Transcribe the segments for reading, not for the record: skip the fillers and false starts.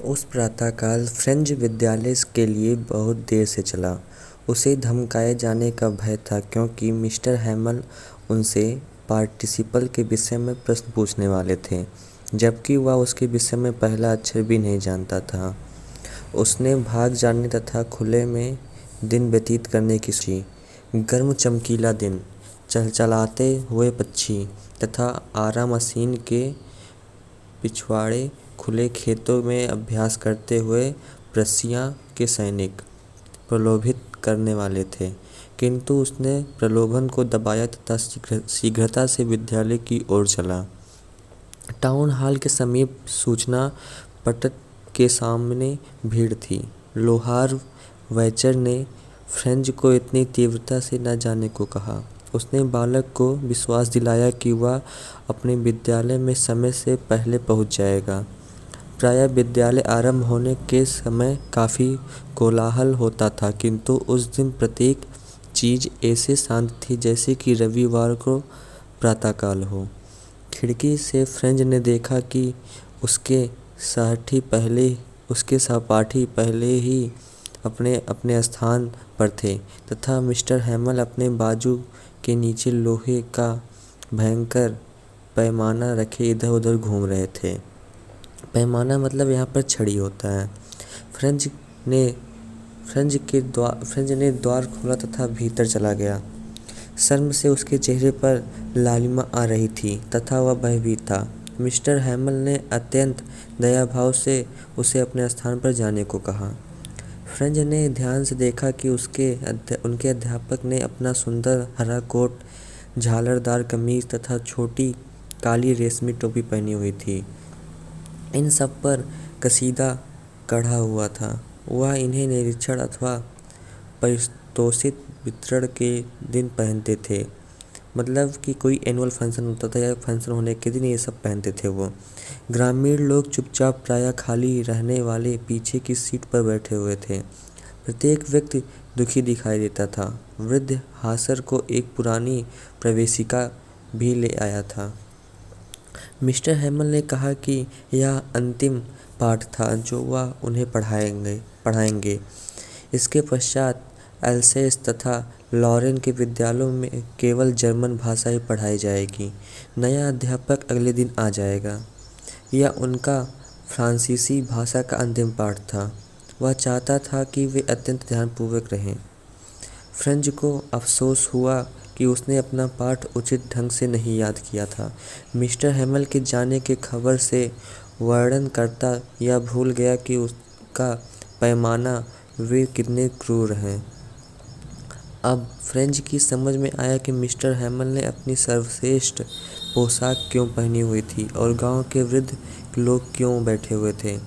उस प्रातःकाल फ्रेंच विद्यालय के लिए बहुत देर से चला। उसे धमकाए जाने का भय था क्योंकि मिस्टर हैमल उनसे पार्टिसिपल के विषय में प्रश्न पूछने वाले थे, जबकि वह उसके विषय में पहला अक्षर भी नहीं जानता था। उसने भाग जाने तथा खुले में दिन व्यतीत करने की सोची। गर्म चमकीला दिन, चलचलाते हुए पक्षी तथा आरा मशीन के पिछवाड़े खुले खेतों में अभ्यास करते हुए प्रशिया के सैनिक प्रलोभित करने वाले थे, किंतु उसने प्रलोभन को दबाया तथा शीघ्रता से विद्यालय की ओर चला। टाउन हॉल के समीप सूचना पटल के सामने भीड़ थी। लोहार वैचर ने फ्रेंच को इतनी तीव्रता से न जाने को कहा। उसने बालक को विश्वास दिलाया कि वह अपने विद्यालय में समय से पहले पहुंच जाएगा। प्रायः विद्यालय आरंभ होने के समय काफ़ी कोलाहल होता था, किंतु उस दिन प्रत्येक चीज़ ऐसे शांत थी जैसे कि रविवार को प्रातःकाल हो। खिड़की से फ्रेंच ने देखा कि उसके सहपाठी पहले ही अपने अपने स्थान पर थे तथा मिस्टर हैमल अपने बाजू के नीचे लोहे का भयंकर पैमाना रखे इधर उधर घूम रहे थे। पैमाना मतलब यहाँ पर छड़ी होता है। फ्रेंच ने द्वार खोला तथा भीतर चला गया। शर्म से उसके चेहरे पर लालिमा आ रही थी तथा वह भयभीत था। मिस्टर हैमल ने अत्यंत दयाभाव से उसे अपने स्थान पर जाने को कहा। फ्रेंच ने ध्यान से देखा कि उनके अध्यापक ने अपना सुंदर हरा कोट, झालरदार कमीज तथा छोटी काली रेशमी टोपी पहनी हुई थी। इन सब पर कसीदा कढ़ा हुआ था। वह इन्हें निरीक्षण अथवा पारितोषिक वितरण के दिन पहनते थे, मतलब कि कोई एनुअल फंक्शन होता था या फंक्शन होने के दिन ये सब पहनते थे वो। ग्रामीण लोग चुपचाप प्रायः खाली रहने वाले पीछे की सीट पर बैठे हुए थे। प्रत्येक व्यक्ति दुखी दिखाई देता था। वृद्ध हासर को एक पुरानी प्रवेशिका भी ले आया था। मिस्टर हैमल ने कहा कि यह अंतिम पाठ था जो वह उन्हें पढ़ाएंगे। इसके पश्चात एल्सेस तथा लॉरेन के विद्यालयों में केवल जर्मन भाषा ही पढ़ाई जाएगी। नया अध्यापक अगले दिन आ जाएगा। यह उनका फ्रांसीसी भाषा का अंतिम पाठ था। वह चाहता था कि वे अत्यंत ध्यानपूर्वक रहें। फ्रेंच को अफसोस हुआ कि उसने अपना पाठ उचित ढंग से नहीं याद किया था। मिस्टर हैमल के जाने के खबर से वर्णनकर्ता यह भूल गया कि उसका पैमाना वे कितने क्रूर हैं। अब फ्रेंच की समझ में आया कि मिस्टर हैमल ने अपनी सर्वश्रेष्ठ पोशाक क्यों पहनी हुई थी और गांव के वृद्ध लोग क्यों बैठे हुए थे।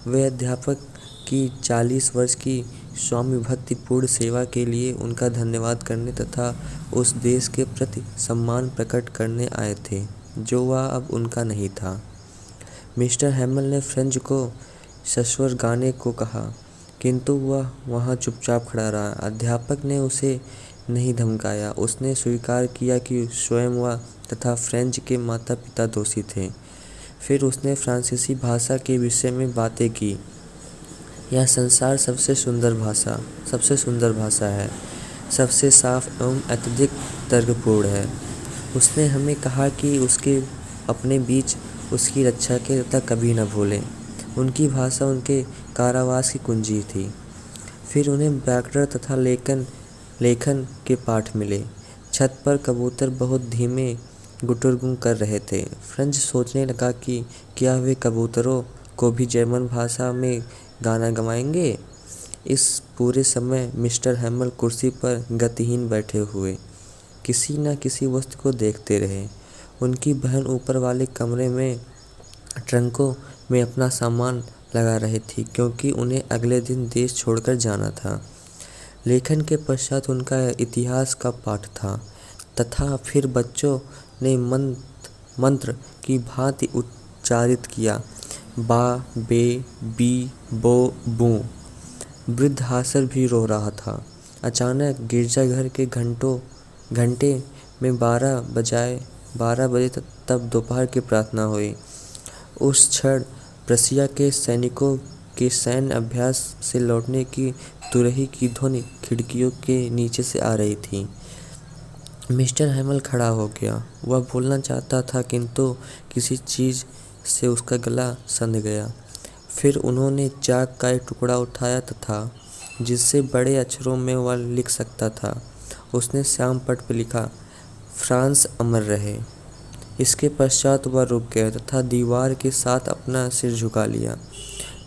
वे अध्यापक की 40 वर्ष की स्वामी भक्तिपूर्ण सेवा के लिए उनका धन्यवाद करने तथा उस देश के प्रति सम्मान प्रकट करने आए थे जो वह अब उनका नहीं था। मिस्टर हैमल ने फ्रेंच को सस्वर गाने को कहा, किंतु वह वहाँ चुपचाप खड़ा रहा। अध्यापक ने उसे नहीं धमकाया। उसने स्वीकार किया कि स्वयं वह तथा फ्रेंच के माता पिता दोषी थे। फिर उसने फ्रांसीसी भाषा के विषय में बातें की। यह संसार सबसे सुंदर भाषा है, सबसे साफ एवं अत्यधिक तर्कपूर्ण है। उसने हमें कहा कि उसके अपने बीच उसकी रक्षा के तथा कभी न भूलें। उनकी भाषा उनके कारावास की कुंजी थी। फिर उन्हें व्याकरण तथा लेखन के पाठ मिले। छत पर कबूतर बहुत धीमे गुटुरगुं कर रहे थे। फ्रेंच सोचने लगा कि क्या वे कबूतरों को भी जर्मन भाषा में गाना गवाएंगे। इस पूरे समय मिस्टर हैमल कुर्सी पर गतिहीन बैठे हुए किसी न किसी वस्तु को देखते रहे। उनकी बहन ऊपर वाले कमरे में ट्रंकों में अपना सामान लगा रही थी क्योंकि उन्हें अगले दिन देश छोड़कर जाना था। लेखन के पश्चात उनका इतिहास का पाठ था तथा फिर बच्चों ने मंत्र की भांति उच्चारित किया, बा बे बी बो बू। वृद्ध हासर भी रो रहा था। अचानक गिरजाघर के घंटे में 12 बजे तब दोपहर की प्रार्थना हुई। उस क्षण प्रशिया के सैनिकों के सैन्य अभ्यास से लौटने की तुरही की ध्वनि खिड़कियों के नीचे से आ रही थी। मिस्टर हैमल खड़ा हो गया। वह बोलना चाहता था किंतु किसी चीज़ से उसका गला संध गया। फिर उन्होंने चाक का एक टुकड़ा उठाया तथा जिससे बड़े अक्षरों में वह लिख सकता था, उसने श्याम पट पर लिखा, फ्रांस अमर रहे। इसके पश्चात वह रुक गया तथा दीवार के साथ अपना सिर झुका लिया।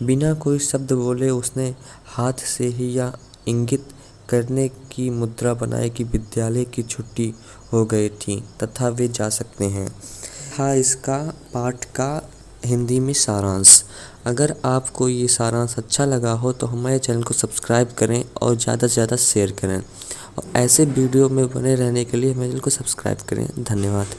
बिना कोई शब्द बोले उसने हाथ से ही यह इंगित करने की मुद्रा बनाई कि विद्यालय की छुट्टी हो गई थी तथा वे जा सकते हैं। था इसका पाठ का हिंदी में सारांश। अगर आपको ये सारांश अच्छा लगा हो तो हमारे चैनल को सब्सक्राइब करें और ज़्यादा से ज़्यादा शेयर करें और ऐसे वीडियो में बने रहने के लिए हमारे चैनल को सब्सक्राइब करें। धन्यवाद।